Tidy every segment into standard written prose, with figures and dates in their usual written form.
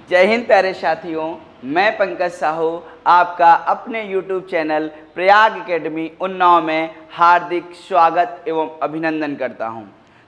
जय हिंद प्यारे साथियों, मैं पंकज साहू आपका अपने YouTube channel Prayag academy Unnao में हार्दिक स्वागत एवं अभिनंदन करता हूं।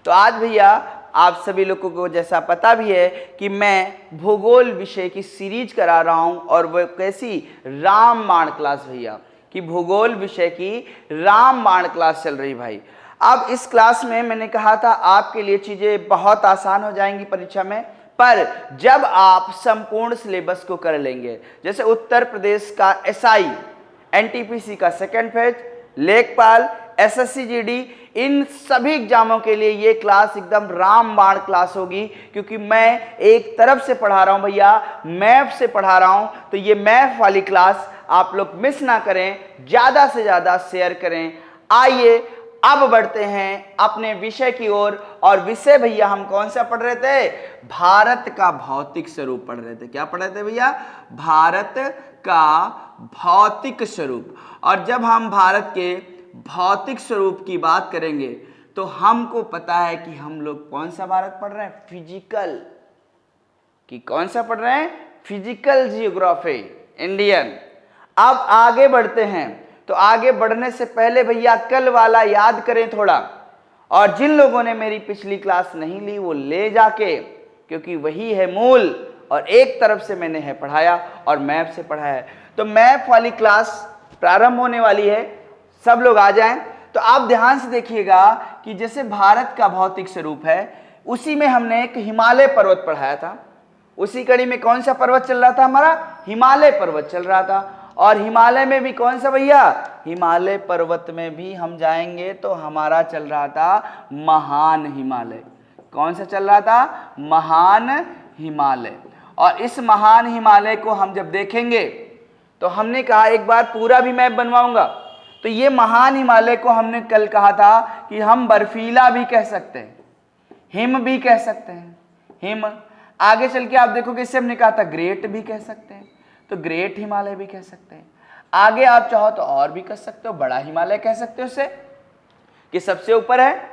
तो आज भैया आप सभी लोगों को जैसा पता भी है कि मैं भूगोल विषय की सीरीज करा रहा हूं और वो कैसी रामबाण क्लास भैया कि भूगोल विषय की रामबाण क्लास चल रही भाई। अब इस क्लास में मैंने कहा था आपके लिए चीज़ें बहुत आसान हो जाएंगी परीक्षा में, पर जब आप संपूर्ण सिलेबस को कर लेंगे, जैसे उत्तर प्रदेश का एसआई, एनटीपीसी का सेकंड फेज, लेखपाल, एसएससी जीडी, इन सभी एग्जामों के लिए ये क्लास एकदम रामबाण क्लास होगी, क्योंकि मैं एक तरफ से पढ़ा रहा हूं भैया, मैथ से पढ़ा रहा हूं। तो ये मैथ वाली क्लास आप लोग मिस ना करें, ज़्यादा से ज़्यादा शेयर करें। आइए अब बढ़ते हैं अपने विषय की ओर। और विषय भैया हम कौन सा पढ़ रहे थे? भारत का भौतिक स्वरूप पढ़ रहे थे। क्या पढ़ रहे थे भैया? भारत का भौतिक स्वरूप। और जब हम भारत के भौतिक स्वरूप की बात करेंगे तो हमको पता है कि हम लोग कौन सा भारत पढ़ रहे हैं? फिजिकल। कि कौन सा पढ़ रहे हैं? Physical geography Indian. अब आगे बढ़ते हैं। तो आगे बढ़ने से पहले भैया कल वाला याद करें थोड़ा, और जिन लोगों ने मेरी पिछली क्लास नहीं ली वो ले जाके, क्योंकि वही है मूल। और एक तरफ से मैंने है पढ़ाया और मैप से पढ़ाया है। तो मैप वाली क्लास प्रारंभ होने वाली है, सब लोग आ जाएं। तो आप ध्यान से देखिएगा कि जैसे भारत का भौतिक स्वरूप है, उसी में हमने एक हिमालय पर्वत पढ़ाया था। उसी कड़ी में कौन सा पर्वत चल रहा था? हमारा हिमालय पर्वत चल रहा था। और हिमालय में भी कौन सा भैया? हिमालय पर्वत में भी हम जाएंगे तो हमारा चल रहा था महान हिमालय। कौन सा चल रहा था? महान हिमालय। और इस महान हिमालय को हम जब देखेंगे तो हमने कहा एक बार पूरा भी मैप बनवाऊंगा। तो ये महान हिमालय को हमने कल कहा था कि हम बर्फीला भी कह सकते हैं, हिम भी कह सकते हैं, हिम। आगे चल के आप देखोगे इससे हमने कहा था ग्रेट भी कह सकते हैं, तो ग्रेट हिमालय भी कह सकते हैं। आगे आप चाहो तो और भी कह सकते हो, बड़ा हिमालय कह सकते हो उससे कि सबसे ऊपर है।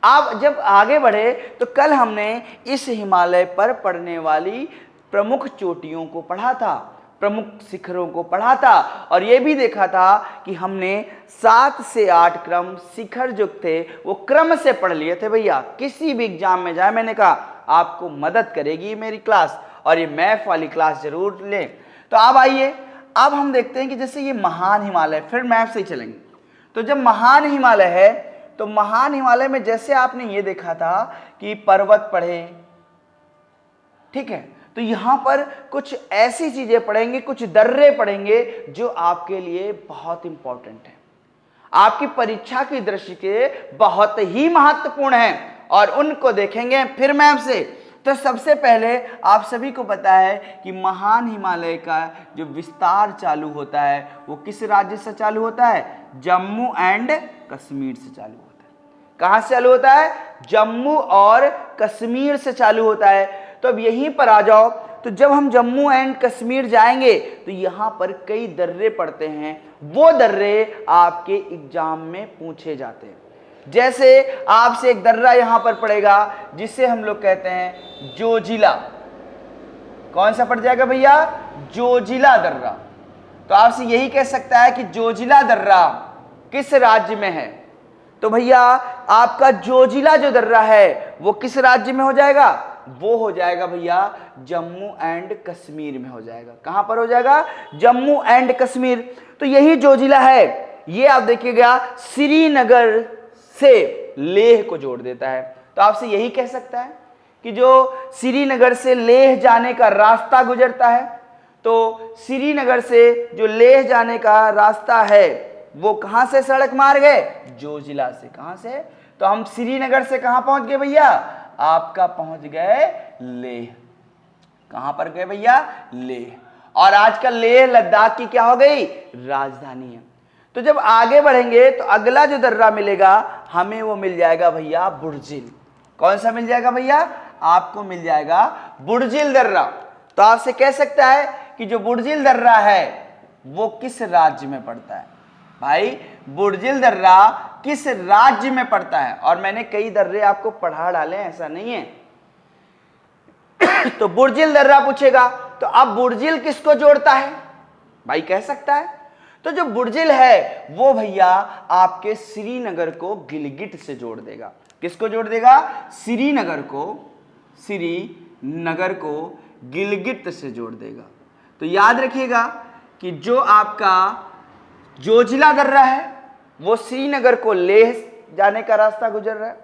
आप जब आगे बढ़े तो कल हमने इस हिमालय पर पड़ने वाली प्रमुख चोटियों को पढ़ा था, प्रमुख शिखरों को पढ़ा था, और यह भी देखा था कि हमने 7 से 8 क्रम शिखर जो थे वो क्रम से पढ़ लिए थे भैया। किसी भी एग्जाम में जाए, मैंने कहा आपको मदद करेगी मेरी क्लास, और ये मैथ वाली क्लास जरूर लें। तो अब आइए, अब हम देखते हैं कि जैसे ये महान हिमालय, फिर मैप से ही चलेंगे। तो जब महान हिमालय है तो महान हिमालय में जैसे आपने ये देखा था कि पर्वत पढ़े, ठीक है, तो यहां पर कुछ ऐसी चीजें पढ़ेंगे, कुछ दर्रे पढ़ेंगे जो आपके लिए बहुत इंपॉर्टेंट है, आपकी परीक्षा की दृष्टि से बहुत ही महत्वपूर्ण है, और उनको देखेंगे फिर मैप से। तो सबसे पहले आप सभी को पता है कि महान हिमालय का जो विस्तार चालू होता है वो किस राज्य से चालू होता है? जम्मू एंड कश्मीर से चालू होता है। कहां से चालू होता है? जम्मू और कश्मीर से चालू होता है। तो अब यहीं पर आ जाओ। तो जब हम जम्मू एंड कश्मीर जाएंगे तो यहां पर कई दर्रे पड़ते हैं, वो दर्रे आपके एग्जाम में पूछे जाते हैं। जैसे आपसे एक दर्रा यहां पर पड़ेगा जिसे हम लोग कहते हैं जोजिला। कौन सा पड़ जाएगा भैया? जोजिला दर्रा। तो आपसे यही कह सकता है कि जोजिला दर्रा किस राज्य में है? तो भैया आपका जोजिला जो दर्रा है वो किस राज्य में हो जाएगा? वो हो जाएगा भैया जम्मू एंड कश्मीर में हो जाएगा। कहां पर हो जाएगा? जम्मू एंड कश्मीर। तो यही जोजिला है। ये आप देखिएगा श्रीनगर से लेह को जोड़ देता है। तो आपसे यही कह सकता है कि जो श्रीनगर से लेह जाने का रास्ता गुजरता है, तो श्रीनगर से जो लेह जाने का रास्ता है वो कहां से सड़क मार्ग है? जोजिला से। कहां से? तो हम श्रीनगर से कहां पहुंच गए भैया? आपका पहुंच गए लेह। कहां पर गए भैया? लेह। और आजकल लेह लद्दाख की क्या हो गई? राजधानी है। तो जब आगे बढ़ेंगे तो अगला जो दर्रा मिलेगा हमें वो मिल जाएगा भैया बुर्जिल। कौन सा मिल जाएगा भैया? आपको मिल जाएगा बुर्जिल दर्रा। तो आपसे कह सकता है कि जो बुर्जिल दर्रा है वो किस राज्य में पड़ता है? भाई बुर्जिल दर्रा किस राज्य में पड़ता है? और मैंने कई दर्रे आपको पढ़ा डाले, ऐसा नहीं है तो बुर्जिल दर्रा पूछेगा, तो अब बुर्जिल किसको जोड़ता है भाई, कह सकता है। तो जो बुर्जिल है वो भैया आपके श्रीनगर को गिलगिट से जोड़ देगा। किसको जोड़ देगा, श्रीनगर को गिलगिट से जोड़ देगा। तो याद रखिएगा कि जो आपका जोजिला दर्रा है वो श्रीनगर को लेह जाने का रास्ता गुजर रहा है,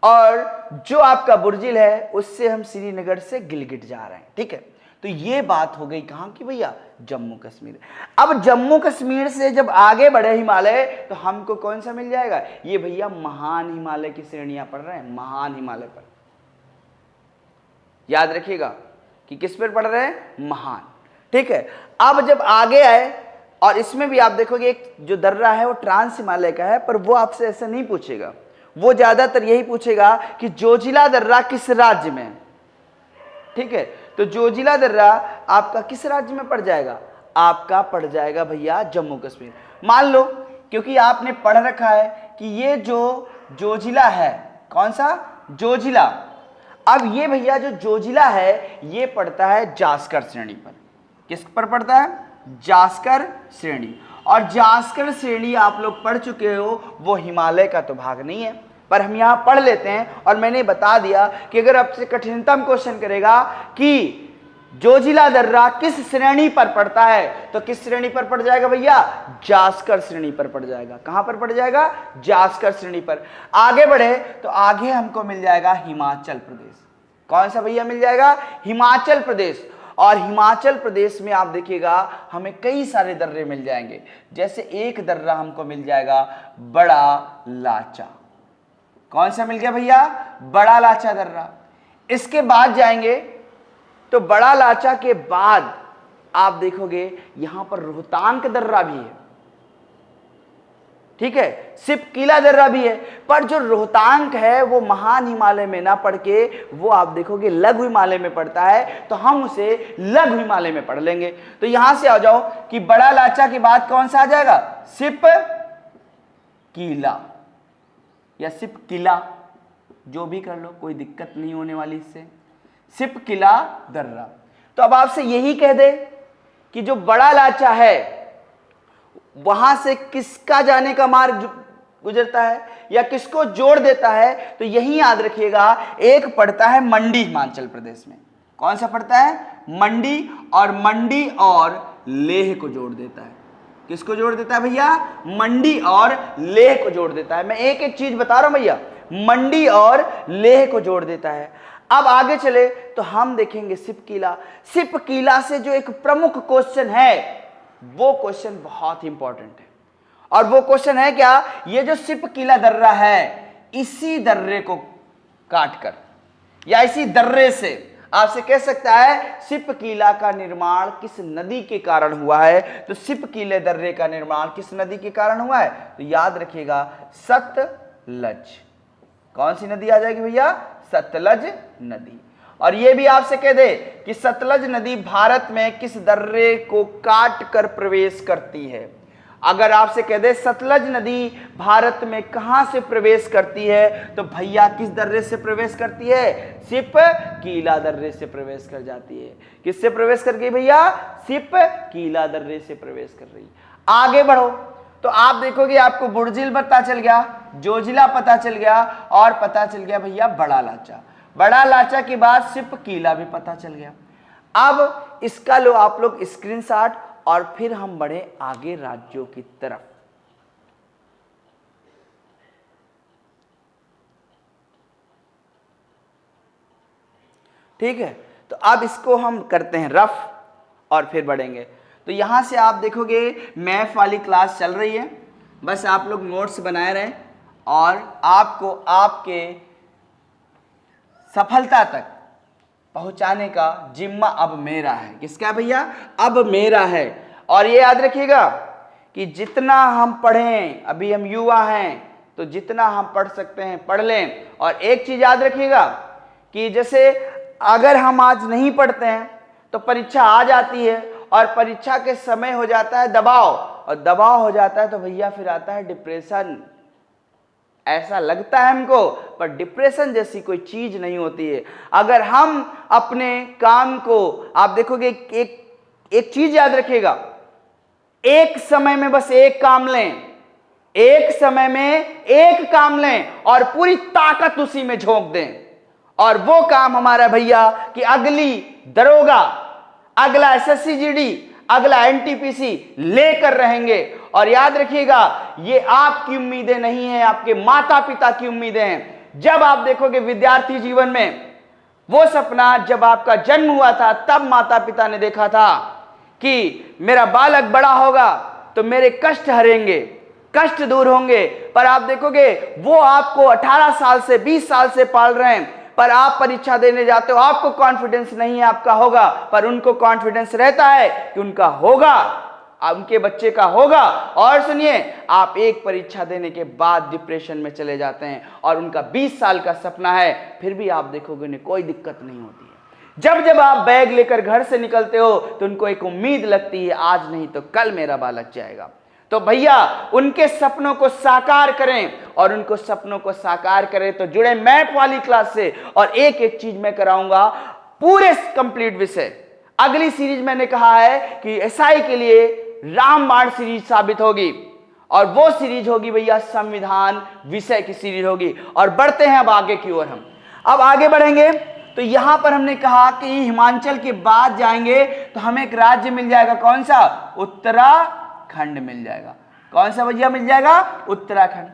और जो आपका बुर्जिल है उससे हम श्रीनगर से गिलगिट जा रहे हैं। ठीक है, तो ये बात हो गई कहां की भैया, जम्मू कश्मीर। अब जम्मू कश्मीर से जब आगे बढ़े हिमालय तो हमको कौन सा मिल जाएगा, ये भैया महान हिमालय की श्रेणियां पढ़ रहे हैं, महान हिमालय पर। याद रखिएगा कि किस पर पढ़ रहे हैं, महान। ठीक है, अब जब आगे आए और इसमें भी आप देखोगे एक जो दर्रा है वो ट्रांस हिमालय का है, पर वो आपसे ऐसा नहीं पूछेगा, वो ज्यादातर यही पूछेगा कि जोजिला दर्रा किस राज्य में है। ठीक है, तो जोजिला दर्रा आपका किस राज्य में पड़ जाएगा, आपका पड़ जाएगा भैया जम्मू कश्मीर। मान लो क्योंकि आपने पढ़ रखा है कि ये जो जोजिला है, कौन सा, जोजिला। अब ये भैया जो जोजिला है ये पड़ता है जास्कर श्रेणी पर। किस पर पड़ता है, जास्कर श्रेणी। और जास्कर श्रेणी आप लोग पढ़ चुके हो, वो हिमालय का तो भाग नहीं है, पर हम यहां पढ़ लेते हैं। और मैंने बता दिया कि अगर आपसे कठिनतम क्वेश्चन करेगा कि जोजिला दर्रा किस श्रेणी पर पड़ता है, तो किस श्रेणी पर पड़ जाएगा भैया, जास्कर श्रेणी पर पड़ जाएगा। कहां पर पड़ जाएगा, जास्कर श्रेणी पर। आगे बढ़े तो आगे हमको मिल जाएगा हिमाचल प्रदेश। कौन सा भैया मिल जाएगा, हिमाचल प्रदेश। और हिमाचल प्रदेश में आप देखिएगा हमें कई सारे दर्रे मिल जाएंगे। जैसे एक दर्रा हमको मिल जाएगा बड़ा लाचा। कौन सा मिल गया भैया, बड़ा लाचा दर्रा। इसके बाद जाएंगे तो बड़ा लाचा के बाद आप देखोगे यहां पर रोहतांग दर्रा भी है। ठीक है, सिपकीला दर्रा भी है, पर जो रोहतांग है वो महान हिमालय में ना पढ़ के वो आप देखोगे लघु हिमालय में पड़ता है, तो हम उसे लघु हिमालय में पढ़ लेंगे। तो यहां से आ जाओ कि बड़ा लाचा के बाद कौन सा आ जाएगा, सिपकीला या सिपकिला, जो भी कर लो, कोई दिक्कत नहीं होने वाली इससे, सिपकिला दर्रा। तो अब आपसे यही कह दे कि जो बड़ा लाचा है वहां से किसका जाने का मार्ग गुजरता है या किसको जोड़ देता है, तो यही याद रखिएगा, एक पड़ता है मंडी हिमाचल प्रदेश में। कौन सा पड़ता है, मंडी, और मंडी और लेह को जोड़ देता है। किसको जोड़ देता है भैया, मंडी और लेह को जोड़ देता है। मैं एक एक चीज बता रहा हूं भैया, मंडी और लेह को जोड़ देता है। अब आगे चले तो हम देखेंगे सिपकीला। सिपकीला से जो एक प्रमुख क्वेश्चन है वो क्वेश्चन बहुत ही इंपॉर्टेंट है, और वो क्वेश्चन है क्या, ये जो सिपकीला दर्रा है इसी दर्रे को काटकर या इसी दर्रे से आपसे कह सकता है सिपकीला का निर्माण किस नदी के कारण हुआ है। तो सिपकीले दर्रे का निर्माण किस नदी के कारण हुआ है, तो याद रखिएगा सतलज। कौन सी नदी आ जाएगी भैया, सतलज नदी। और ये भी आपसे कह दे कि सतलज नदी भारत में किस दर्रे को काट कर प्रवेश करती है। अगर आपसे कह दे सतलज नदी भारत में कहां से प्रवेश करती है, तो भैया किस दर्रे से प्रवेश करती है, सिपकीला दर्रे से प्रवेश कर जाती है। किससे प्रवेश कर गई भैया, सिपकीला दर्रे से प्रवेश कर रही। आगे बढ़ो तो आप देखोगे आपको बुर्जिल पता चल गया, जोजिला पता चल गया, और पता चल गया भैया बड़ा लाचा। बड़ा लाचा के बाद सिपकीला भी पता चल गया। अब इसका लो आप लोग स्क्रीनशॉट, और फिर हम बढ़े आगे राज्यों की तरफ। ठीक है, तो अब इसको हम करते हैं रफ और फिर बढ़ेंगे। तो यहां से आप देखोगे मैथ वाली क्लास चल रही है, बस आप लोग नोट्स बनाए रहें, और आपको आपके सफलता तक पहुंचाने का जिम्मा अब मेरा है। किसका भैया, अब मेरा है। और ये याद रखिएगा कि जितना हम पढ़ें, अभी हम युवा हैं तो जितना हम पढ़ सकते हैं पढ़ लें। और एक चीज याद रखिएगा कि जैसे अगर हम आज नहीं पढ़ते हैं तो परीक्षा आ जाती है, और परीक्षा के समय हो जाता है दबाव, और दबाव हो जाता है तो भैया फिर आता है डिप्रेशन। ऐसा लगता है हमको, पर डिप्रेशन जैसी कोई चीज नहीं होती है। अगर हम अपने काम को, आप देखोगे एक चीज याद रखिएगा, एक समय में बस एक काम लें, एक समय में एक काम लें और पूरी ताकत उसी में झोंक दें, और वो काम हमारा भैया कि अगली दरोगा, अगला एसएससी जीडी, अगला एनटीपीसी लेकर रहेंगे। और याद रखिएगा, ये आपकी उम्मीदें नहीं है, आपके माता पिता की उम्मीदें हैं। जब आप देखोगे विद्यार्थी जीवन में, वो सपना जब आपका जन्म हुआ था तब माता पिता ने देखा था कि मेरा बालक बड़ा होगा तो मेरे कष्ट हरेंगे, कष्ट दूर होंगे। पर आप देखोगे वो आपको 18 साल से 20 साल से पाल रहे हैं, पर आप परीक्षा देने जाते हो, आपको कॉन्फिडेंस नहीं है आपका होगा, पर उनको कॉन्फिडेंस रहता है कि उनका होगा, उनके बच्चे का होगा। और सुनिए, आप एक परीक्षा देने के बाद डिप्रेशन में चले जाते हैं और उनका 20 साल का सपना है, फिर भी आप देखोगे उन्हें कोई दिक्कत नहीं होती है। जब आप बैग लेकर घर से निकलते हो तो उनको एक उम्मीद लगती है, आज नहीं तो कल मेरा बालक जाएगा। तो भैया उनके सपनों को साकार करें, और उनको सपनों को साकार करें तो जुड़े मैप वाली क्लास से। और एक एक चीज मैं कराऊंगा, पूरे कंप्लीट विषय। अगली सीरीज मैंने कहा है कि एसआई के लिए रामबाण सीरीज साबित होगी, और वो सीरीज होगी भैया संविधान विषय की सीरीज होगी। और बढ़ते हैं अब आगे की ओर। हम अब आगे बढ़ेंगे तो यहां पर हमने कहा कि हिमाचल के बाद जाएंगे तो हमें एक राज्य मिल जाएगा, कौन सा? उत्तराखंड मिल जाएगा। कौन सा भैया मिल जाएगा? उत्तराखंड।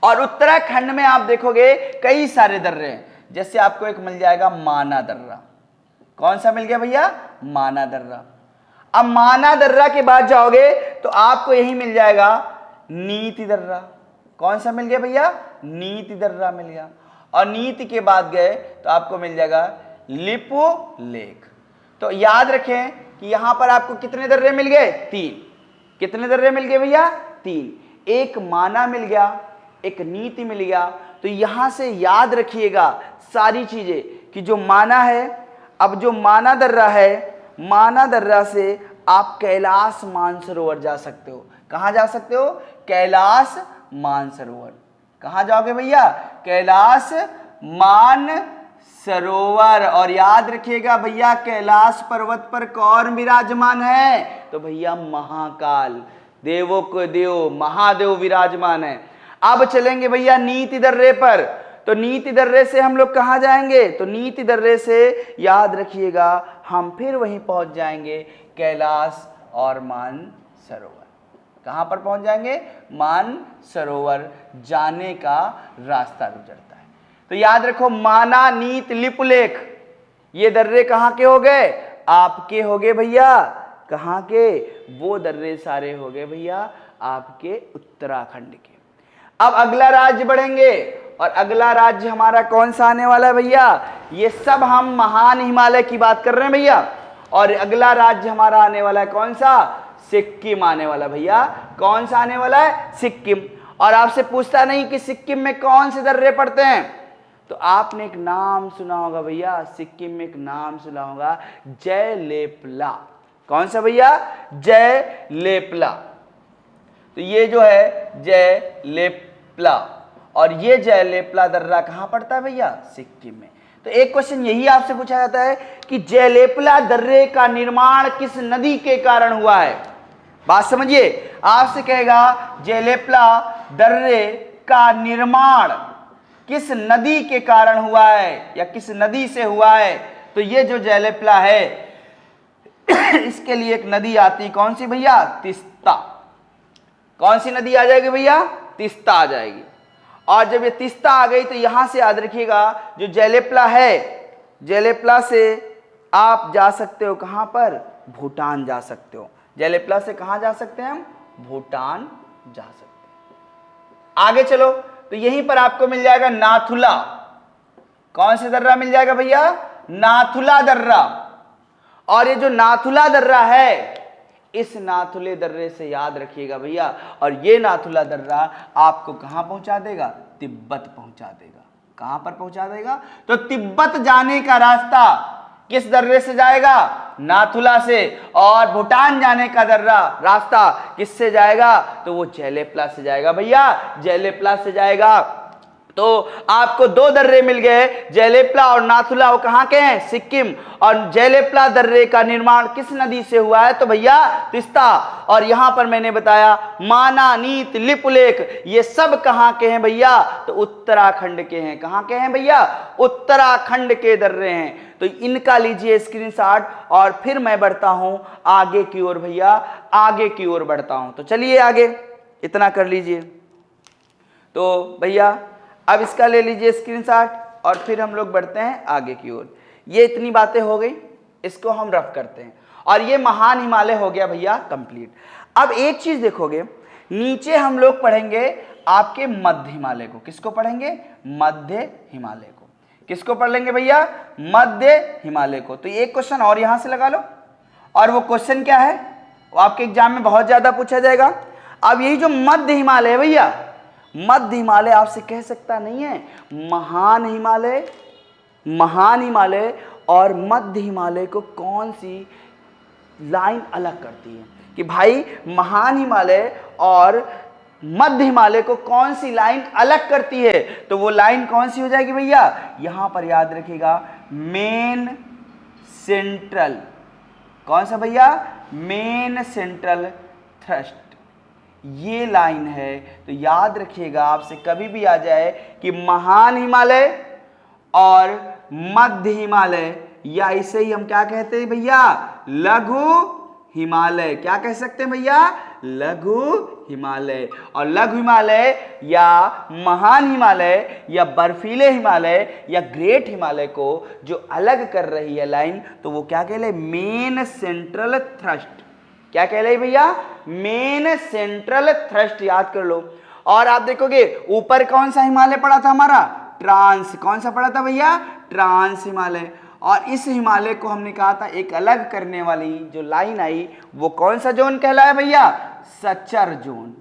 और उत्तराखंड में आप देखोगे कई सारे दर्रे हैं, जैसे आपको एक मिल जाएगा माना दर्रा। कौन सा मिल गया भैया? माना दर्रा। अब माना दर्रा के बाद जाओगे तो आपको यही मिल जाएगा नीति दर्रा। कौन सा मिल गया भैया? नीति दर्रा मिल गया। और नीति के बाद गए तो आपको मिल जाएगा लिपु लेक। तो याद रखें कि यहां पर आपको कितने दर्रे मिल गए? 3। कितने दर्रे मिल गए भैया? 3। एक माना मिल गया, एक नीति मिल गया। तो यहां से याद रखिएगा सारी चीजें कि जो माना है, अब जो माना दर्रा है, माना दर्रा से आप कैलाश मानसरोवर जा सकते हो। कहां जा सकते हो? कैलाश मानसरोवर। कहां जाओगे भैया? कैलाश मानसरोवर। और याद रखिएगा भैया, कैलाश पर्वत पर कौन विराजमान है? तो भैया महाकाल, देवों को देव महादेव विराजमान है। अब चलेंगे भैया नीति दर्रे पर। तो नीति दर्रे से हम लोग कहां जाएंगे? तो नीति दर्रे से याद रखिएगा हम फिर वहीं पहुंच जाएंगे कैलाश और मानसरोवर। कहां पर पहुंच जाएंगे? मानसरोवर जाने का रास्ता गुजरता है। तो याद रखो, माना, नीत, लिपुलेख, ये दर्रे कहां के हो गए? आपके हो गए भैया। कहां के? वो दर्रे सारे हो गए भैया आपके उत्तराखंड के। अब अगला राज्य बढ़ेंगे, और अगला राज्य हमारा कौन सा आने वाला है भैया? ये सब हम महान हिमालय की बात कर रहे हैं भैया। और अगला राज्य हमारा आने वाला है कौन सा? सिक्किम आने वाला भैया। कौन सा आने वाला है? सिक्किम। और आपसे पूछता नहीं कि सिक्किम में कौन से दर्रे पड़ते हैं, तो आपने एक नाम सुना होगा भैया, सिक्किम में एक नाम सुना होगा, जयलेपला। कौन सा भैया? जयलेपला। तो ये जो है जयलेपला, और ये जयलेपला दर्रा कहां पड़ता है भैया? सिक्किम में। तो एक क्वेश्चन यही आपसे पूछा जाता है कि जयलेपला दर्रे का निर्माण किस नदी के कारण हुआ है? बात समझिए, आपसे कहेगा जयलेपला दर्रे का निर्माण किस नदी के कारण हुआ है या किस नदी से हुआ है? तो ये जो जयलेपला है इसके लिए एक नदी आती, कौन सी भैया? तीस्ता। कौन सी नदी आ जाएगी भैया? तीस्ता आ जाएगी। और जब ये तीस्ता आ गई तो यहां से याद रखिएगा जो जयलेपला है, जयलेपला से आप जा सकते हो कहां पर? भूटान जा सकते हो। जयलेपला से कहां जा सकते हैं हम? भूटान जा सकते हैं। आगे चलो तो यहीं पर आपको मिल जाएगा नाथुला। कौन से दर्रा मिल जाएगा भैया? नाथुला दर्रा। और ये जो नाथुला दर्रा है, इस नाथुले दर्रे से याद रखिएगा भैया, और ये नाथुला दर्रा आपको कहां पहुंचा देगा? तिब्बत पहुंचा देगा। कहां पर पहुंचा देगा? तो तिब्बत जाने का रास्ता किस दर्रे से जाएगा? नाथुला से। और भूटान जाने का दर्रा रास्ता किससे जाएगा? तो वो जेलेपला से जाएगा भैया, जेलेपला से जाएगा। तो आपको दो दर्रे मिल गए, जेलेपला और नाथुला। वो कहाँ के हैं? सिक्किम। और जेलेपला दर्रे का निर्माण किस नदी से हुआ है? तो भैया तिस्ता। और यहां पर मैंने बताया माना, नीत, लिपुलेख, ये सब कहां के हैं भैया? तो उत्तराखंड के हैं। कहां के हैं भैया? उत्तराखंड के दर्रे हैं। तो इनका लीजिए स्क्रीनशॉट और फिर मैं बढ़ता हूं आगे की ओर भैया, आगे की ओर बढ़ता हूं। तो चलिए आगे, इतना कर लीजिए। तो भैया अब इसका ले लीजिए स्क्रीनशॉट और फिर हम लोग बढ़ते हैं आगे की ओर। ये इतनी बातें हो गई, इसको हम रफ करते हैं। और ये महान हिमालय हो गया भैया कंप्लीट। अब एक चीज देखोगे, नीचे हम लोग पढ़ेंगे आपके मध्य हिमालय को। किसको पढ़ेंगे? मध्य हिमालय को। किसको पढ़ लेंगे भैया? मध्य हिमालय को। तो एक क्वेश्चन और यहां से लगा लो। और वो क्वेश्चन क्या है? वो आपके एग्जाम में बहुत ज्यादा पूछा जाएगा। अब यही जो मध्य हिमालय है भैया, मध्य हिमालय आपसे कह सकता नहीं है महान हिमालय। महान हिमालय और मध्य हिमालय को कौन सी लाइन अलग करती है? कि भाई महान हिमालय और मध्य हिमालय को कौन सी लाइन अलग करती है? तो वो लाइन कौन सी हो जाएगी भैया? यहां पर याद रखिएगा, मेन सेंट्रल। कौन सा भैया? मेन सेंट्रल थ्रस्ट, ये लाइन है। तो याद रखिएगा, आपसे कभी भी आ जाए कि महान हिमालय और मध्य हिमालय, या इसे ही हम क्या कहते हैं भैया? लघु हिमालय। क्या कह सकते हैं भैया? लघु हिमालय। और लघु हिमालय या महान हिमालय या बर्फीले हिमालय या ग्रेट हिमालय को जो अलग कर रही है लाइन, तो वो क्या कहले? Main central thrust. क्या कह रही भैया? Main central thrust. याद कर लो। और आप देखोगे ऊपर कौन सा हिमालय पड़ा था हमारा? ट्रांस। कौन सा पड़ा था भैया? ट्रांस हिमालय। और इस हिमालय को हमने कहा था एक अलग करने वाली जो लाइन आई, वो कौन सा जोन कहलाया भैया? Suture zone.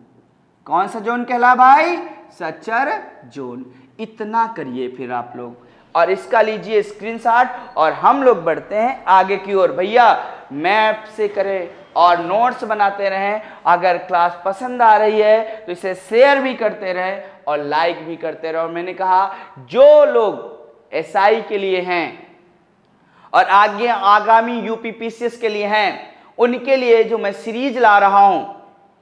कौन सा जोन कहलाया भाई? Suture zone. इतना करिए फिर आप लोग, और इसका लीजिए स्क्रीनशॉट और हम लोग बढ़ते हैं आगे की ओर। भैया मैप से करें और नोट्स बनाते रहें। अगर क्लास पसंद आ रही है तो इसे शेयर भी करते रहें और लाइक भी करते रहें। और मैंने कहा जो लोग एसआई के लिए हैं और आगे आगामी यूपीपीसीएस के लिए हैं, उनके लिए जो मैं सीरीज ला रहा हूं,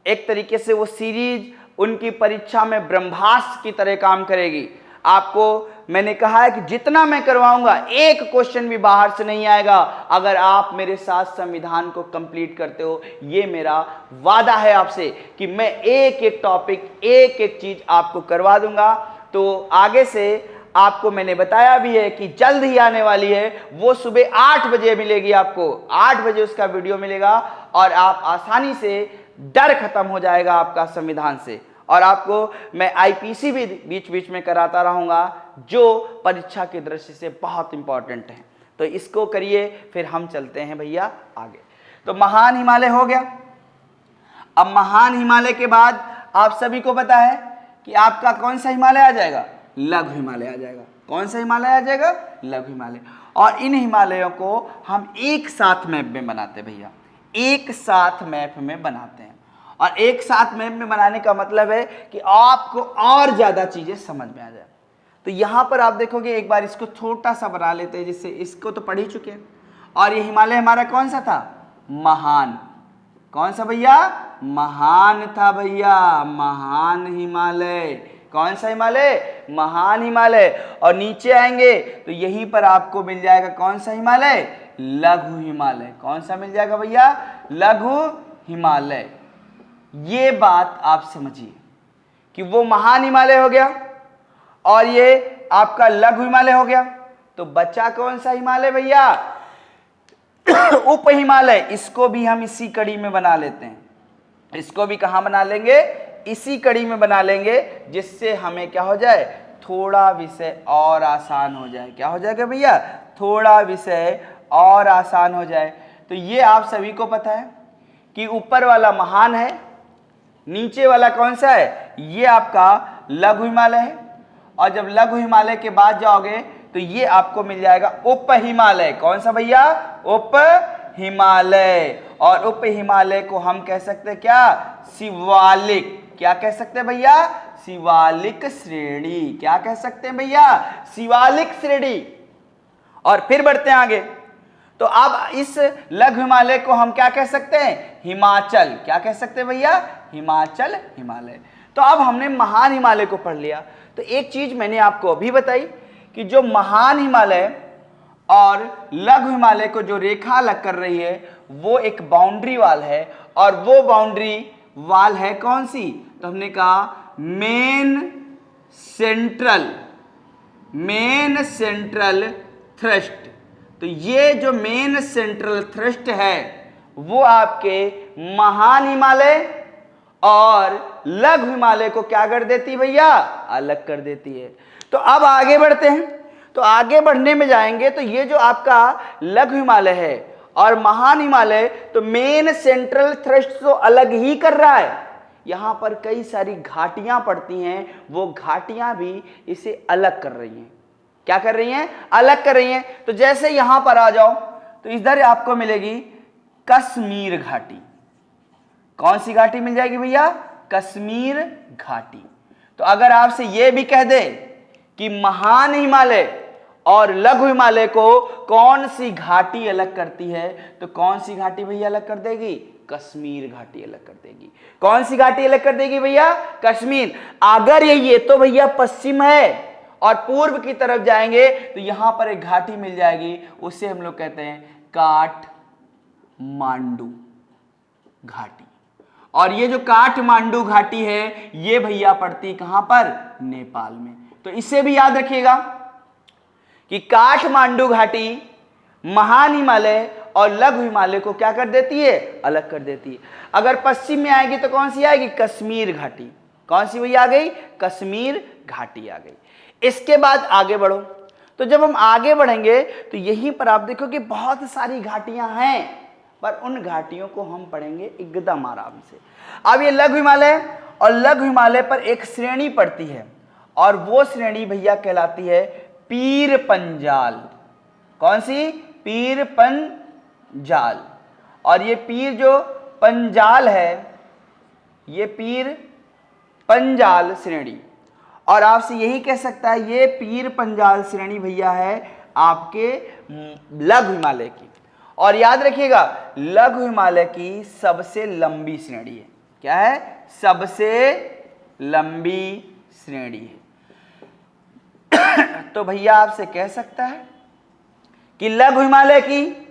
एक तरीके से वो सीरीज उनकी परीक्षा में ब्रह्मास्त्र की तरह काम करेगी। आपको मैंने कहा है कि जितना मैं करवाऊंगा एक क्वेश्चन भी बाहर से नहीं आएगा अगर आप मेरे साथ संविधान को कंप्लीट करते हो। ये मेरा वादा है आपसे कि मैं एक एक टॉपिक, एक एक चीज आपको करवा दूंगा। तो आगे से आपको मैंने बताया भी है कि जल्द ही आने वाली है, वो सुबह 8 बजे मिलेगी आपको। 8 बजे उसका वीडियो मिलेगा और आप आसानी से, डर खत्म हो जाएगा आपका संविधान से। और आपको मैं आईपीसी भी बीच बीच में कराता रहूंगा जो परीक्षा की दृष्टि से बहुत इंपॉर्टेंट है। तो इसको करिए, फिर हम चलते हैं भैया आगे। तो महान हिमालय हो गया। अब महान हिमालय के बाद आप सभी को पता है कि आपका कौन सा हिमालय आ जाएगा? लघु हिमालय आ जाएगा। कौन सा हिमालय आ जाएगा? लघु हिमालय। और इन हिमालयों को हम एक साथ मैप में बनाते हैं भैया, एक साथ मैप में बनाते हैं। और एक साथ मैप में बनाने का मतलब है कि आपको और ज्यादा चीजें समझ में आ जाए। तो यहां पर आप देखोगे, एक बार इसको छोटा सा बना लेते हैं, जिससे इसको तो पढ़ ही चुके हैं। और ये हिमालय हमारा कौन सा था? महान। कौन सा भैया? महान था भैया, महान हिमालय। कौन सा हिमालय? महान हिमालय। और नीचे आएंगे तो यहीं पर आपको मिल जाएगा कौन सा हिमालय? लघु हिमालय। कौन सा मिल जाएगा भैया? लघु हिमालय। ये बात आप समझिए कि वो महान हिमालय हो गया और ये आपका लघु हिमालय हो गया। तो बचा कौन सा हिमालय भैया? उप हिमालय। इसको भी हम इसी कड़ी में बना लेते हैं। इसको भी कहां बना लेंगे? इसी कड़ी में बना लेंगे, जिससे हमें क्या हो जाए? थोड़ा विषय और आसान हो जाए। क्या हो जाएगा भैया? थोड़ा विषय और आसान हो जाए। तो ये आप सभी को पता है कि ऊपर वाला महान है, नीचे वाला कौन सा है? ये आपका लघु हिमालय है। और जब लघु हिमालय के बाद जाओगे तो ये आपको मिल जाएगा उप हिमालय। कौन सा भैया? उप हिमालय। और उप हिमालय को हम कह सकते हैं क्या? शिवालिक। क्या कह सकते हैं भैया? शिवालिक श्रेणी। क्या कह सकते हैं भैया? शिवालिक श्रेणी। और फिर बढ़ते हैं आगे, तो अब इस लघु हिमालय को हम क्या कह सकते हैं? हिमाचल। क्या कह सकते हैं भैया? हिमाचल हिमालय। तो अब हमने महान हिमालय को पढ़ लिया। तो एक चीज मैंने आपको अभी बताई कि जो महान हिमालय और लघु हिमालय को जो रेखा अलग कर रही है वो एक बाउंड्री वाल है, और वो बाउंड्री वाल है कौन सी? तो हमने कहा मेन सेंट्रल थ्रस्ट। तो ये जो मेन सेंट्रल थ्रस्ट है वो आपके महान हिमालय और लघु हिमालय को क्या कर देती है भैया? अलग कर देती है। तो अब आगे बढ़ते हैं। तो आगे बढ़ने में जाएंगे तो ये जो आपका लघु हिमालय है और महान हिमालय, तो मेन सेंट्रल थ्रस्ट तो अलग ही कर रहा है। यहां पर कई सारी घाटियां पड़ती हैं, वो घाटियां भी इसे अलग कर रही हैं। क्या कर रही हैं? अलग कर रही हैं। तो जैसे यहां पर आ जाओ तो इधर आपको मिलेगी कश्मीर घाटी। कौन सी घाटी मिल जाएगी भैया? कश्मीर घाटी। तो अगर आपसे यह भी कह दे कि महान हिमालय और लघु हिमालय को कौन सी घाटी अलग करती है, तो कौन सी घाटी भैया अलग कर देगी? कश्मीर घाटी अलग कर देगी। कौन सी घाटी अलग कर देगी भैया? कश्मीर। अगर ये तो भैया पश्चिम है और पूर्व की तरफ जाएंगे तो यहां पर एक घाटी मिल जाएगी, उसे हम लोग कहते हैं काठमांडू घाटी। और ये जो काठमांडू घाटी है ये भैया पड़ती कहां पर? नेपाल में। तो इसे भी याद रखिएगा कि काठमांडू घाटी महान हिमालय और लघु हिमालय को क्या कर देती है? अलग कर देती है। अगर पश्चिम में आएगी तो कौन सी आएगी? कश्मीर घाटी। कौन सी भैया आ गई? कश्मीर घाटी आ गई। इसके बाद आगे बढ़ो, तो जब हम आगे बढ़ेंगे तो यहीं पर आप देखो कि बहुत सारी घाटियां हैं, पर उन घाटियों को हम पढ़ेंगे एकदम आराम से। अब ये लघु हिमालय और लघु हिमालय पर एक श्रेणी पड़ती है, और वो श्रेणी भैया कहलाती है पीर पंजाल। कौन सी? पीर पंजाल। और ये पीर जो पंजाल है, ये पीर पंजाल श्रेणी, और आपसे यही कह सकता है ये पीर पंजाल श्रेणी भैया है आपके लघु हिमालय की। और याद रखिएगा लघु हिमालय की सबसे लंबी श्रेणी है। क्या है? सबसे लंबी श्रेणी है। तो भैया आपसे कह सकता है कि लघु हिमालय की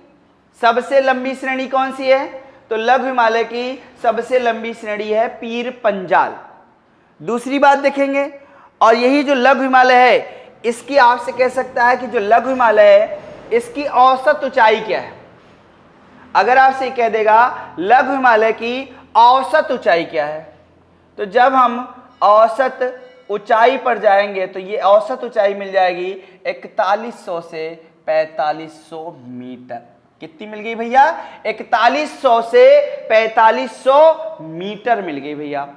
सबसे लंबी श्रेणी कौन सी है? तो लघु हिमालय की सबसे लंबी श्रेणी है पीर पंजाल। दूसरी बात देखेंगे, और यही जो लघु हिमालय है इसकी आपसे कह सकता है कि जो लघु हिमालय है इसकी औसत ऊंचाई क्या है। अगर आपसे कह देगा लघु हिमालय की औसत ऊंचाई क्या है, तो जब हम औसत ऊंचाई पर जाएंगे तो ये औसत ऊंचाई मिल जाएगी 4100 से 4500 मीटर। कितनी मिल गई भैया? 4100 से 4500 मीटर मिल गई भैया।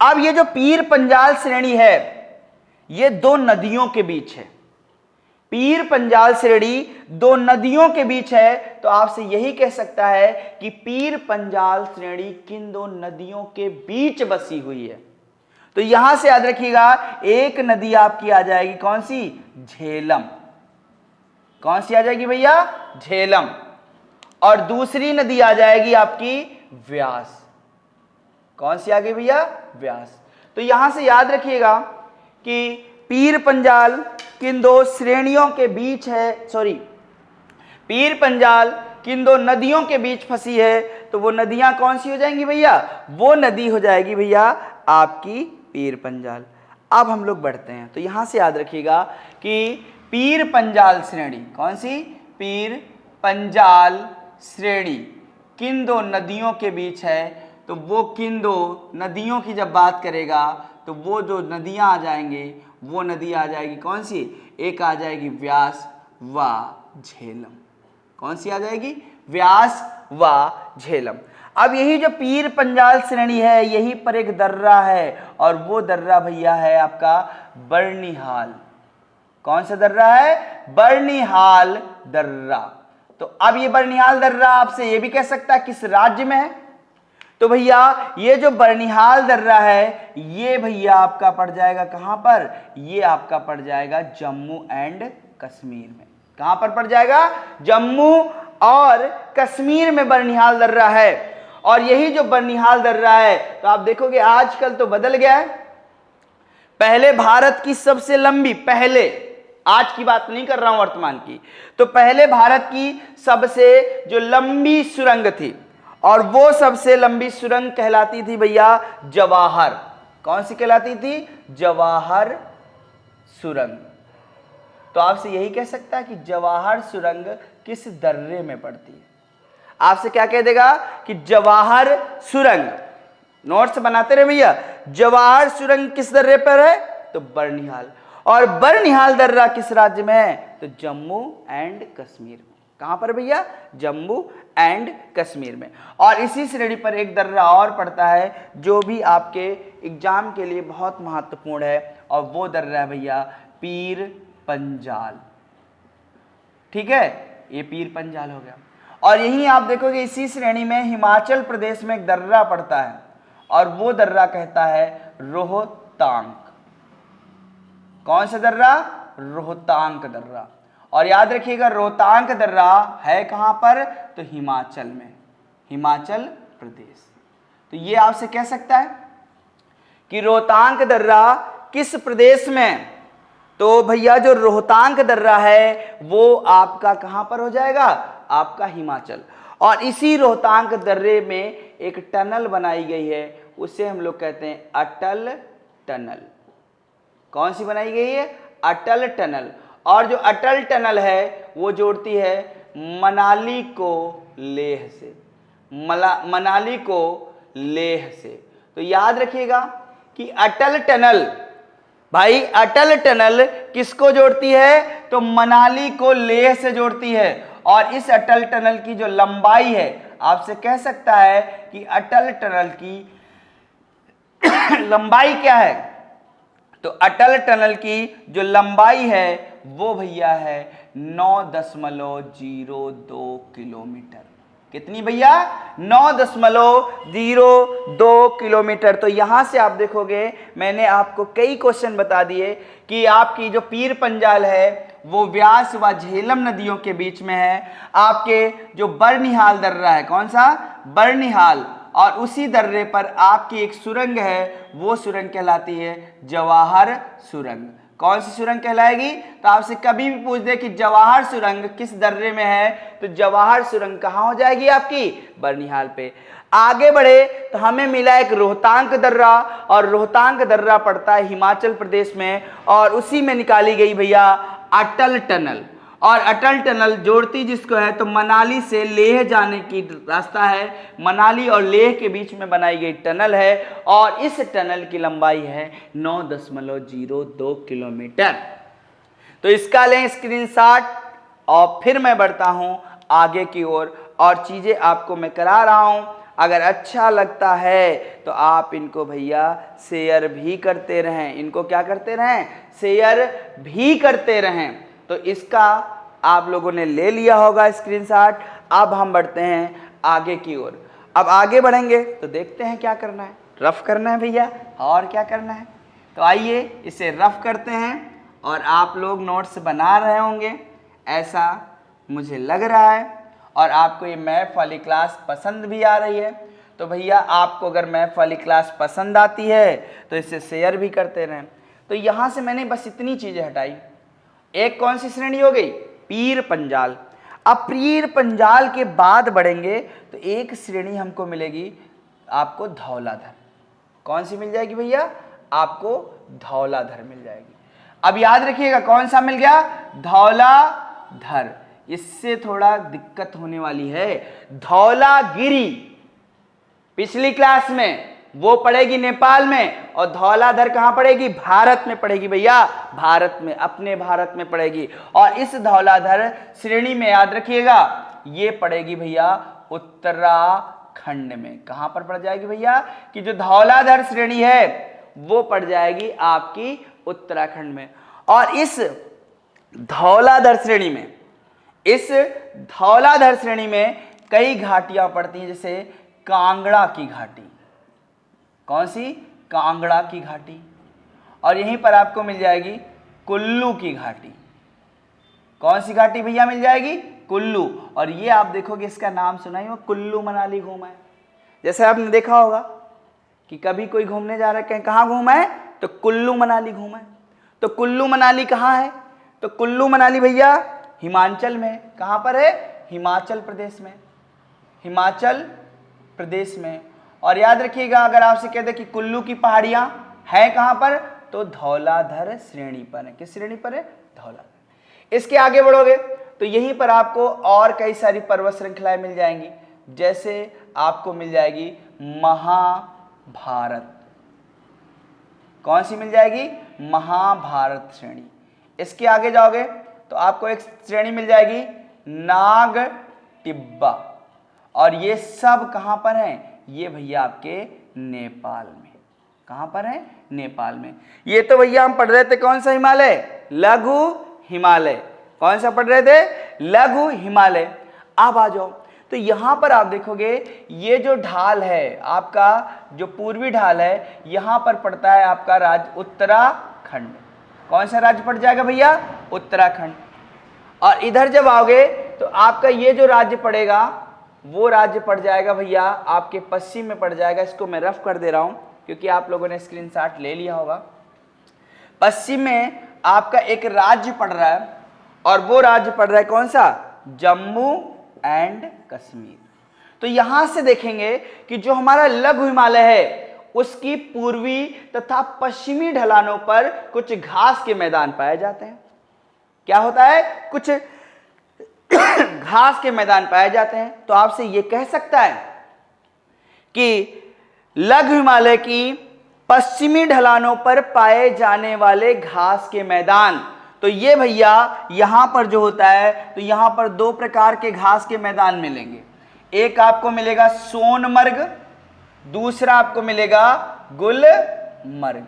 अब ये जो पीर पंजाल श्रेणी है ये दो नदियों के बीच है। पीर पंजाल श्रेणी दो नदियों के बीच है, तो आपसे यही कह सकता है कि पीर पंजाल श्रेणी किन दो नदियों के बीच बसी हुई है। तो यहां से याद रखिएगा एक नदी आपकी आ जाएगी कौन सी? झेलम। कौन सी आ जाएगी भैया? झेलम। और दूसरी नदी आ जाएगी आपकी व्यास। कौन सी आ गई भैया? व्यास। तो यहां से याद रखिएगा कि पीर पंजाल किन दो श्रेणियों के बीच है, पीर पंजाल किन दो नदियों के बीच फंसी है, तो वो नदियां कौन सी हो जाएंगी भैया? वो नदी हो जाएगी भैया आपकी पीर पंजाल। अब हम लोग बढ़ते हैं, तो यहां से याद रखिएगा कि पीर पंजाल श्रेणी कौन सी? पीर पंजाल श्रेणी किन दो नदियों के बीच है, तो वो किन दो नदियों की जब बात करेगा तो वो जो नदियां आ जाएंगे वो नदी आ जाएगी कौन सी? एक आ जाएगी व्यास व झेलम। कौन सी आ जाएगी? व्यास व झेलम। अब यही जो पीर पंजाल श्रेणी है यही पर एक दर्रा है, और वो दर्रा भैया है आपका बर्निहाल। कौन सा दर्रा है? बर्निहाल दर्रा। तो अब ये बर्निहाल दर्रा आपसे ये भी कह सकता है किस राज्य में है? तो भैया ये जो बर्निहाल दर्रा है ये भैया आपका पड़ जाएगा कहां पर? ये आपका पड़ जाएगा जम्मू एंड कश्मीर में। कहां पर पड़ जाएगा? जम्मू और कश्मीर में बर्निहाल दर्रा है। और यही जो बर्निहाल दर्रा है, तो आप देखोगे आजकल तो बदल गया है। पहले भारत की सबसे लंबी, पहले, आज की बात नहीं कर रहा हूं वर्तमान की, तो पहले भारत की सबसे जो लंबी सुरंग थी, और वो सबसे लंबी सुरंग कहलाती थी भैया जवाहर। कौन सी कहलाती थी? जवाहर सुरंग। तो आपसे यही कह सकता है कि जवाहर सुरंग किस दर्रे में पड़ती है? आपसे क्या कह देगा कि जवाहर सुरंग, नोट्स बनाते रहे भैया, जवाहर सुरंग किस दर्रे पर है? तो बर्निहाल। और बर्निहाल दर्रा किस राज्य में है? तो जम्मू एंड कश्मीर में। कहां पर भैया? जम्मू एंड कश्मीर में। और इसी श्रेणी पर एक दर्रा और पड़ता है जो भी आपके एग्जाम के लिए बहुत महत्वपूर्ण है, और वो दर्रा है भैया पीर पंजाल। ठीक है, ये पीर पंजाल हो गया। और यही आप देखोगे इसी श्रेणी में हिमाचल प्रदेश में एक दर्रा पड़ता है, और वो दर्रा कहता है रोहतांग। कौन सा दर्रा? रोहतांग दर्रा। और याद रखिएगा रोहतांग दर्रा है कहां पर? तो हिमाचल में, हिमाचल प्रदेश। तो ये आपसे कह सकता है कि रोहतांग दर्रा किस प्रदेश में? तो भैया जो रोहतांग दर्रा है वो आपका कहां पर हो जाएगा? आपका हिमाचल। और इसी रोहतांग दर्रे में एक टनल बनाई गई है, उसे हम लोग कहते हैं अटल टनल। कौन सी बनाई गई है? अटल टनल। और जो अटल टनल है वो जोड़ती है मनाली को लेह से, मनाली को लेह से। तो याद रखिएगा कि अटल टनल, भाई अटल टनल किसको जोड़ती है? तो मनाली को लेह से जोड़ती है। और इस अटल टनल की जो लंबाई है, आपसे कह सकता है कि अटल टनल की लंबाई क्या है? तो अटल टनल की जो लंबाई है वो भैया है 9.02 किलोमीटर। कितनी भैया? 9.02 किलोमीटर। तो यहां से आप देखोगे मैंने आपको कई क्वेश्चन बता दिए कि आपकी जो पीर पंजाल है वो व्यास व झेलम नदियों के बीच में है। आपके जो बर्निहाल दर्रा है, कौन सा? बर्निहाल। और उसी दर्रे पर आपकी एक सुरंग है, वो सुरंग कहलाती है जवाहर सुरंग। कौन सी सुरंग कहलाएगी? तो आपसे कभी भी पूछ दे कि जवाहर सुरंग किस दर्रे में है, तो जवाहर सुरंग कहाँ हो जाएगी आपकी? बर्निहाल पे। आगे बढ़े तो हमें मिला एक रोहतांग दर्रा, और रोहतांग दर्रा पड़ता है हिमाचल प्रदेश में, और उसी में निकाली गई भैया अटल टनल। और अटल टनल जोड़ती जिसको है तो मनाली से लेह जाने की रास्ता है, मनाली और लेह के बीच में बनाई गई टनल है, और इस टनल की लंबाई है 9.02 किलोमीटर। तो इसका लें स्क्रीनशॉट, और फिर मैं बढ़ता हूं आगे की ओर, और चीजें आपको मैं करा रहा हूं। अगर अच्छा लगता है तो आप इनको भैया शेयर भी करते रहें। इनको क्या करते रहें? शेयर भी करते रहें। तो इसका आप लोगों ने ले लिया होगा स्क्रीनशॉट। अब हम बढ़ते हैं आगे की ओर। अब आगे बढ़ेंगे तो देखते हैं क्या करना है। रफ करना है भैया, और क्या करना है? तो आइए इसे रफ करते हैं, और आप लोग नोट्स बना रहे होंगे ऐसा मुझे लग रहा है, और आपको ये मैथ वाली क्लास पसंद भी आ रही है। तो भैया आपको अगर मैथ वाली क्लास पसंद आती है तो इसे शेयर भी करते रहें। तो यहाँ से मैंने बस इतनी चीज़ें हटाई। एक कौन सी श्रेणी हो गई? पीर पंजाल। अब पीर पंजाल के बाद बढ़ेंगे तो एक श्रेणी हमको मिलेगी आपको धौलाधर। कौन सी मिल जाएगी भैया? आपको धौलाधर मिल जाएगी। अब याद रखिएगा कौन सा मिल गया? धौलाधर। इससे थोड़ा दिक्कत होने वाली है। धौलागिरी पिछली क्लास में वो पड़ेगी नेपाल में, और धौलाधर कहां पड़ेगी? भारत में पड़ेगी भैया, भारत में, अपने भारत में पड़ेगी। और इस धौलाधर श्रेणी में याद रखिएगा ये पड़ेगी भैया उत्तराखंड में। कहां पर पड़ जाएगी भैया? कि जो धौलाधर श्रेणी है वो पड़ जाएगी आपकी उत्तराखंड में। और इस धौलाधर श्रेणी में, इस धौलाधर श्रेणी में कई घाटियां पड़ती हैं, जैसे कांगड़ा की घाटी। कौन सी? कांगड़ा की घाटी। और यहीं पर आपको मिल जाएगी कुल्लू की घाटी। कौन सी घाटी भैया मिल जाएगी? कुल्लू। और ये आप देखोगे, इसका नाम सुना ही हो, कुल्लू मनाली घूमा है। जैसे आपने देखा होगा कि कभी कोई घूमने जा रहा है, कहाँ घूमा है? तो कुल्लू मनाली घूमा है। तो कुल्लू मनाली कहाँ है? तो कुल्लू मनाली भैया हिमाचल में है। कहाँ पर है? हिमाचल प्रदेश में। हिमाचल प्रदेश में। और याद रखिएगा, अगर आपसे कहते कि कुल्लू की पहाड़ियां हैं कहाँ पर, तो धौलाधर श्रेणी पर है। किस श्रेणी पर है? धौलाधर। इसके आगे बढ़ोगे तो यहीं पर आपको और कई सारी पर्वत श्रृंखलाएं मिल जाएंगी, जैसे आपको मिल जाएगी महाभारत। कौन सी मिल जाएगी? महाभारत श्रेणी। इसके आगे जाओगे तो आपको एक श्रेणी मिल जाएगी नाग टिब्बा। और ये सब कहां पर हैं? ये भैया आपके नेपाल में। कहां पर है? नेपाल में। ये तो भैया हम पढ़ रहे थे कौन सा हिमालय? लघु हिमालय। कौन सा पढ़ रहे थे? लघु हिमालय। अब आ जाओ तो यहां पर आप देखोगे, ये जो ढाल है आपका, जो पूर्वी ढाल है, यहां पर पड़ता है आपका राज्य उत्तराखंड। कौन सा राज्य पड़ जाएगा भैया? उत्तराखंड। और इधर जब आओगे तो आपका ये जो राज्य पड़ेगा, वो राज्य पड़ जाएगा भैया आपके पश्चिम में पड़ जाएगा। इसको मैं रफ कर दे रहा हूं क्योंकि आप लोगों ने स्क्रीनशॉट ले लिया होगा। पश्चिम में आपका एक राज्य पड़ रहा है, और वो राज्य पड़ रहा है कौन सा? जम्मू एंड कश्मीर। तो यहां से देखेंगे कि जो हमारा लघु हिमालय है, उसकी पूर्वी तथा पश्चिमी ढलानों पर कुछ घास के मैदान पाए जाते हैं। क्या होता है? कुछ घास के मैदान पाए जाते हैं। तो आपसे यह कह सकता है कि लघु हिमालय की पश्चिमी ढलानों पर पाए जाने वाले घास के मैदान, तो ये भैया यहां पर जो होता है, तो यहां पर दो प्रकार के घास के मैदान मिलेंगे। एक आपको मिलेगा सोनमर्ग, दूसरा आपको मिलेगा गुलमर्ग।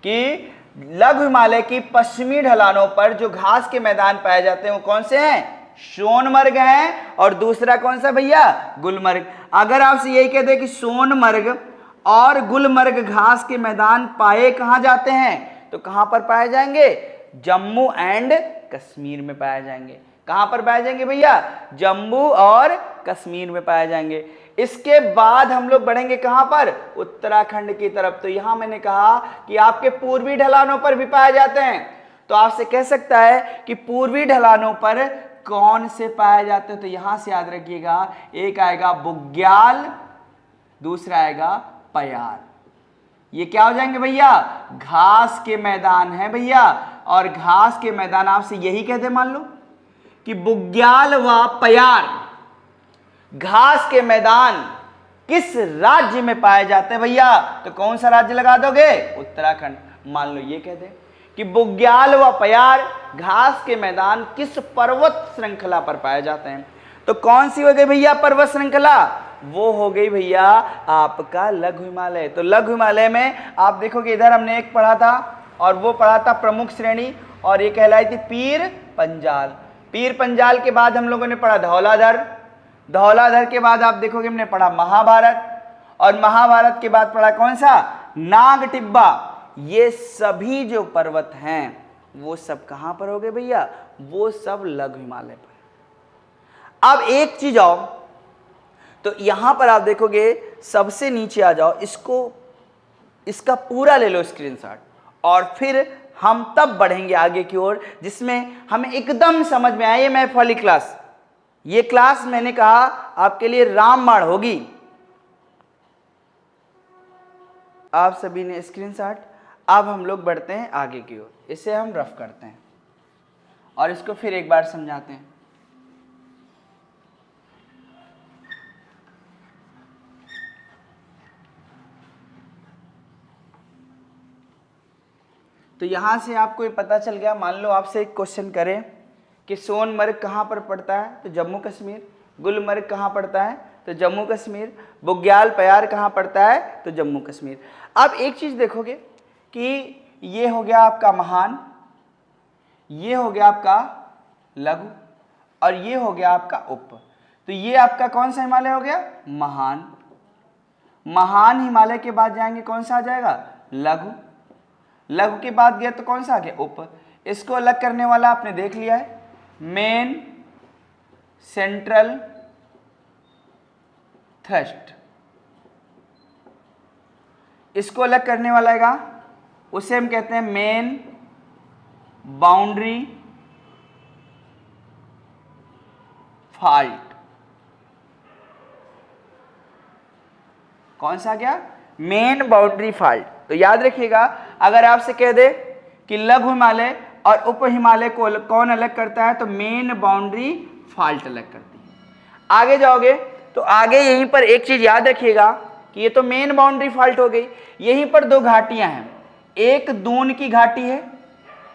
कि लघु हिमालय की पश्चिमी ढलानों पर जो घास के मैदान पाए जाते हैं वो कौन से हैं? सोनमर्ग है। और दूसरा कौन सा भैया? गुलमर्ग। अगर आपसे यही कहते हैं कि सोनमर्ग और गुलमर्ग घास के मैदान पाए कहां जाते हैं, तो कहां पर पाए जाएंगे? जम्मू एंड कश्मीर में पाए जाएंगे। कहां पर पाए जाएंगे भैया? जम्मू और कश्मीर में पाए जाएंगे। इसके बाद हम लोग बढ़ेंगे कहां पर? उत्तराखंड की तरफ। तो यहां मैंने कहा कि आपके पूर्वी ढलानों पर भी पाए जाते हैं। तो आपसे कह सकता है कि पूर्वी ढलानों पर कौन से पाए जाते हैं? तो यहां से याद रखिएगा, एक आएगा बुग्याल, दूसरा आएगा पयार। ये क्या हो जाएंगे भैया? घास के मैदान है भैया। और घास के मैदान आपसे यही कहते, मान लो कि बुग्याल व पयार घास के मैदान किस राज्य में पाए जाते हैं भैया? तो कौन सा राज्य लगा दोगे? उत्तराखंड। मान लो ये कहते कि बुग्याल व पयार घास के मैदान किस पर्वत श्रृंखला पर पाए जाते हैं? तो कौन सी हो गई भैया पर्वत श्रृंखला? वो हो गई भैया आपका लघु हिमालय। तो लघु हिमालय में आप देखोगे, इधर हमने एक पढ़ा था और वो पढ़ा था प्रमुख श्रेणी, और ये कहलाई थी पीर पंजाल। पीर पंजाल के बाद हम लोगों ने पढ़ा धौलाधर। धौलाधर के बाद आप देखोगे हमने पढ़ा महाभारत, और महाभारत के बाद पढ़ा कौन सा? नाग टिब्बा। ये सभी जो पर्वत हैं वो सब कहां पर हो गए भैया? वो सब लघु हिमालय पर। अब एक चीज आओ, तो यहां पर आप देखोगे सबसे नीचे आ जाओ, इसका पूरा ले लो स्क्रीनशॉट, और फिर हम तब बढ़ेंगे आगे की ओर जिसमें हमें एकदम समझ में आए मैथ वाली क्लास। ये क्लास मैंने कहा आपके लिए रामबाण होगी। आप सभी ने स्क्रीनशॉट। अब हम लोग बढ़ते हैं आगे की ओर, इसे हम रफ करते हैं और इसको फिर एक बार समझाते हैं। तो यहां से आपको ये पता चल गया, मान लो आपसे एक क्वेश्चन करें कि सोनमर्ग कहां पर पड़ता है? तो जम्मू कश्मीर। गुलमर्ग कहां पड़ता है? तो जम्मू कश्मीर। बुग्याल पयार कहां पड़ता है? तो जम्मू कश्मीर। अब एक चीज देखोगे कि ये हो गया आपका महान, ये हो गया आपका लघु और ये हो गया आपका उप। तो ये आपका कौन सा हिमालय हो गया? महान। महान हिमालय के बाद जाएंगे कौन सा आ जाएगा? लघु। लघु के बाद गया तो कौन सा आ गया? उप। इसको अलग करने वाला आपने देख लिया है, मेन, सेंट्रल, थ्रस्ट। इसको अलग करने वाला है उसे हम कहते हैं मेन, बाउंड्री, फाल्ट। कौन सा गया? Main, boundary, fault. तो याद रखिएगा, अगर आपसे कह दे कि लघु हिमालय और उप हिमालय को कौन अलग करता है, तो मेन, बाउंड्री, फाल्ट अलग करती है। आगे जाओगे तो आगे यहीं पर एक चीज याद रखिएगा कि ये तो मेन, बाउंड्री, फाल्ट हो गई। यहीं पर दो घाटियां हैं, एक दून की घाटी है,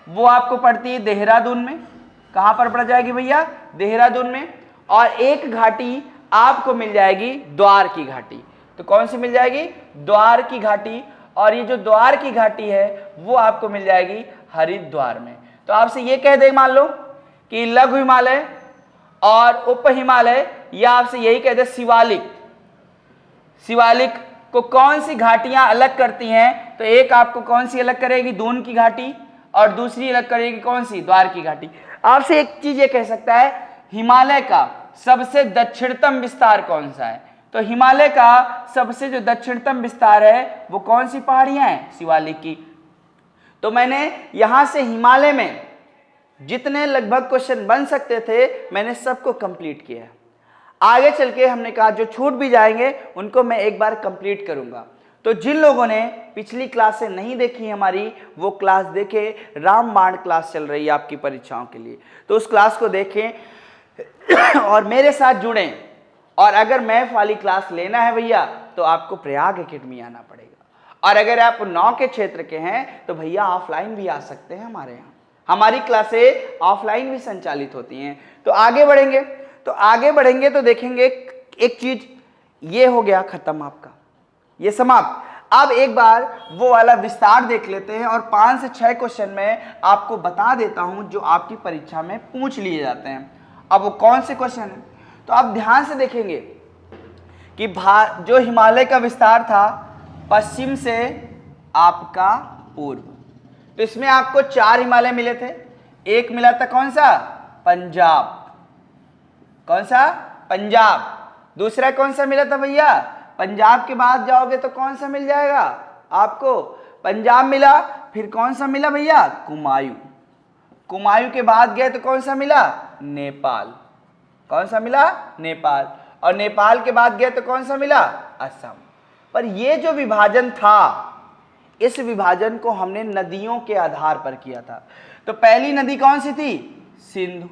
वो आपको पड़ती है देहरादून में। कहां पर पड़ जाएगी भैया? देहरादून में। और एक घाटी आपको मिल जाएगी द्वार की घाटी। तो कौन सी मिल जाएगी? द्वार की घाटी। और ये जो द्वार की घाटी है वो आपको मिल जाएगी हरिद्वार में। तो आपसे ये कह दे मान लो कि लघु हिमालय और उप हिमालय, या आपसे यही कह दे शिवालिक, शिवालिक को कौन सी घाटियां अलग करती हैं, तो एक आपको कौन सी अलग करेगी? दून की घाटी। और दूसरी अलग करेगी कौन सी? द्वार की घाटी। आपसे एक चीज ये कह सकता है, हिमालय का सबसे दक्षिणतम विस्तार कौन सा है? तो हिमालय का सबसे जो दक्षिणतम विस्तार है वो कौन सी पहाड़ियां हैं? शिवालिक की। तो मैंने यहां से हिमालय में जितने लगभग क्वेश्चन बन सकते थे मैंने सबको कंप्लीट किया। आगे चल के हमने कहा जो छूट भी जाएंगे उनको मैं एक बार कंप्लीट करूंगा। तो जिन लोगों ने पिछली क्लासें नहीं देखी हमारी, वो क्लास देखें। रामबाण क्लास चल रही है आपकी परीक्षाओं के लिए, तो उस क्लास को देखें और मेरे साथ जुड़ें। और अगर मैथ वाली क्लास लेना है भैया तो आपको प्रयाग एकेडमी आना पड़ेगा। और अगर आप 9 के क्षेत्र के हैं तो भैया ऑफलाइन भी आ सकते हैं हमारे यहाँ। हमारी क्लासें ऑफलाइन भी संचालित होती हैं। तो आगे बढ़ेंगे तो देखेंगे एक चीज, ये हो गया खत्म आपका, ये समाप्त। अब एक बार वो वाला विस्तार देख लेते हैं और 5 से 6 क्वेश्चन में आपको बता देता हूं जो आपकी परीक्षा में पूछ लिए जाते हैं। अब वो कौन से क्वेश्चन है, तो आप ध्यान से देखेंगे कि जो हिमालय का विस्तार था पश्चिम से आपका पूर्व, तो इसमें आपको 4 हिमालय मिले थे। एक मिला था कौन सा? पंजाब। कौन सा? पंजाब। दूसरा कौन सा मिला था भैया? पंजाब के बाद जाओगे तो कौन सा मिल जाएगा आपको? पंजाब मिला। फिर कौन सा मिला भैया? कुमायूं। कुमायूं के बाद गए तो कौन सा मिला? नेपाल। कौन सा मिला? नेपाल। और नेपाल के बाद गए तो कौन सा मिला? असम। पर ये जो विभाजन था, इस विभाजन को हमने नदियों के आधार पर किया था। तो पहली नदी कौन सी थी? सिंधु।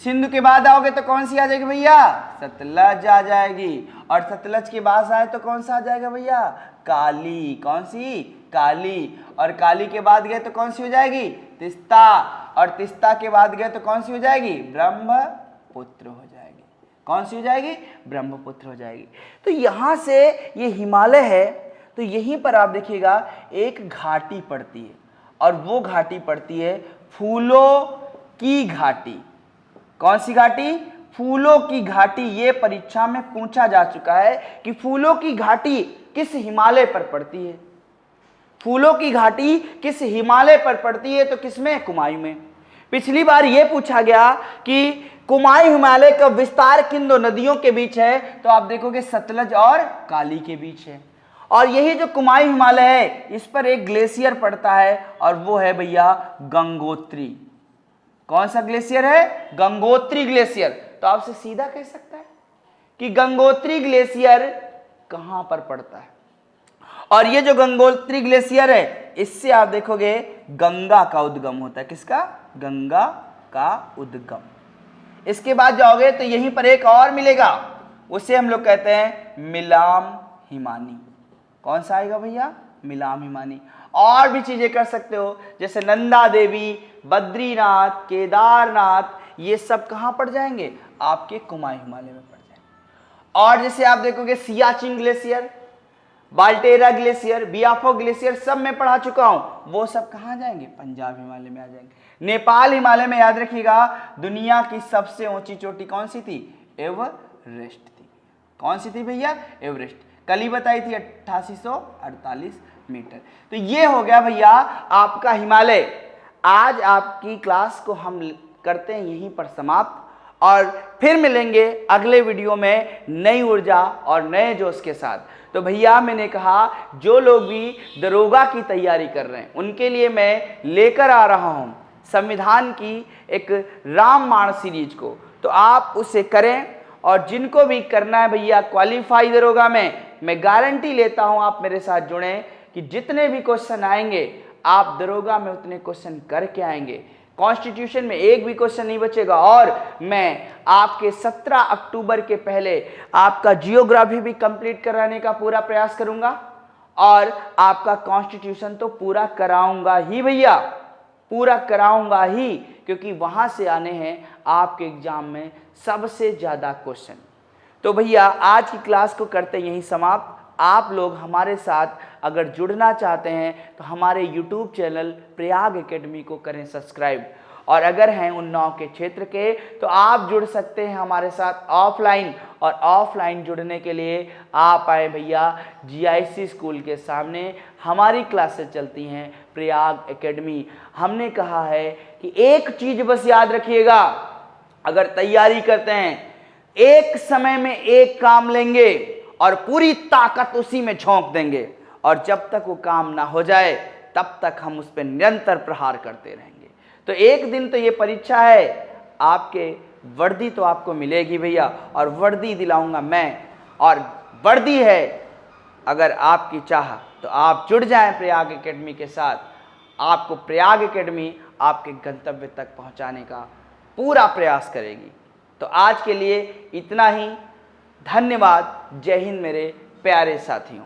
सिंधु के बाद आओगे तो कौन सी आ जाएगी भैया? सतलज आ जाएगी। और सतलज के बाद आए तो कौन सा आ जाएगा भैया? काली। कौन सी? काली। और काली के बाद गए तो कौन सी हो जाएगी? तिस्ता। और तिस्ता के बाद गए तो कौन सी हो जाएगी? ब्रह्मपुत्र हो जाएगी। कौन सी हो जाएगी? ब्रह्मपुत्र हो जाएगी। तो यहां से ये हिमालय है, तो यहीं पर आप देखिएगा एक घाटी पड़ती है, और वो घाटी पड़ती है फूलों की घाटी। कौन सी घाटी? फूलों की घाटी। ये परीक्षा में पूछा जा चुका है कि फूलों की घाटी किस हिमालय पर पड़ती है? फूलों की घाटी किस हिमालय पर पड़ती है? तो किसमें? कुमायूं में। पिछली बार यह पूछा गया कि कुमायूं हिमालय का विस्तार किन दो नदियों के बीच है, तो आप देखोगे सतलज और काली के बीच है। और यही जो कुमायूं हिमालय है इस पर एक ग्लेशियर पड़ता है, और वो है भैया गंगोत्री। कौन सा ग्लेशियर है? गंगोत्री ग्लेशियर। तो आपसे सीधा कह सकता है कि गंगोत्री ग्लेशियर कहां पर पड़ता है। और ये जो गंगोत्री ग्लेशियर है, इससे आप देखोगे गंगा का उद्गम होता है। किसका? गंगा का उद्गम। इसके बाद जाओगे तो यहीं पर एक और मिलेगा, उसे हम लोग कहते हैं मिलाम हिमानी। कौन सा आएगा भैया? मिलाम हिमानी। और भी चीजें कर सकते हो, जैसे नंदा देवी, बद्रीनाथ, केदारनाथ, ये सब कहां पड़ जाएंगे? आपके कुमायूं हिमालय में पड़ जाएंगे। और जैसे आप देखोगे सियाचिन ग्लेशियर, बाल्टेरा ग्लेशियर, बियाफो ग्लेशियर सब मैं पढ़ा चुका हूं। वो सब कहाँ जाएंगे? पंजाब हिमालय में आ जाएंगे। नेपाल हिमालय में याद रखिएगा, दुनिया की सबसे ऊंची चोटी कौन सी थी? एवरेस्ट थी। कौन सी थी भैया? एवरेस्ट। कल ही बताई थी 8848 मीटर। तो ये हो गया भैया आपका हिमालय। आज आपकी क्लास को हम करते हैं यहीं पर समाप्त, और फिर मिलेंगे अगले वीडियो में नई ऊर्जा और नए जोश के साथ। तो भैया मैंने कहा जो लोग भी दरोगा की तैयारी कर रहे हैं उनके लिए मैं लेकर आ रहा हूं संविधान की एक रामबाण सीरीज को, तो आप उसे करें। और जिनको भी करना है भैया क्वालिफाई दरोगा में, मैं गारंटी लेता हूं आप मेरे साथ जुड़ें कि जितने भी क्वेश्चन आएंगे आप दरोगा में उतने क्वेश्चन करके आएंगे। कॉन्स्टिट्यूशन में एक भी क्वेश्चन नहीं बचेगा। और मैं आपके 17 अक्टूबर के पहले आपका जियोग्राफी भी कंप्लीट कराने का पूरा प्रयास करूंगा, और आपका कॉन्स्टिट्यूशन तो पूरा कराऊंगा ही भैया, पूरा कराऊंगा ही, क्योंकि वहां से आने हैं आपके एग्जाम में सबसे ज्यादा क्वेश्चन। तो भैया आज की क्लास को करते यहीं समाप्त। आप लोग हमारे साथ अगर जुड़ना चाहते हैं तो हमारे YouTube चैनल प्रयाग एकेडमी को करें सब्सक्राइब, और अगर हैं उन्नाव के क्षेत्र के तो आप जुड़ सकते हैं हमारे साथ ऑफलाइन। और ऑफलाइन जुड़ने के लिए आप आए भैया GIC स्कूल के सामने, हमारी क्लासेस चलती हैं प्रयाग एकेडमी। हमने कहा है कि एक चीज बस याद रखिएगा, अगर तैयारी करते हैं एक समय में एक काम लेंगे और पूरी ताकत उसी में झोंक देंगे, और जब तक वो काम ना हो जाए तब तक हम उस पर निरंतर प्रहार करते रहेंगे। तो एक दिन तो ये परीक्षा है, आपके वर्दी तो आपको मिलेगी भैया, और वर्दी दिलाऊंगा मैं। और वर्दी है, अगर आपकी चाह तो आप जुड़ जाएं प्रयाग एकेडमी के साथ। आपको प्रयाग एकेडमी आपके गंतव्य तक पहुंचाने का पूरा प्रयास करेगी। तो आज के लिए इतना ही। धन्यवाद। जय हिंद मेरे प्यारे साथियों।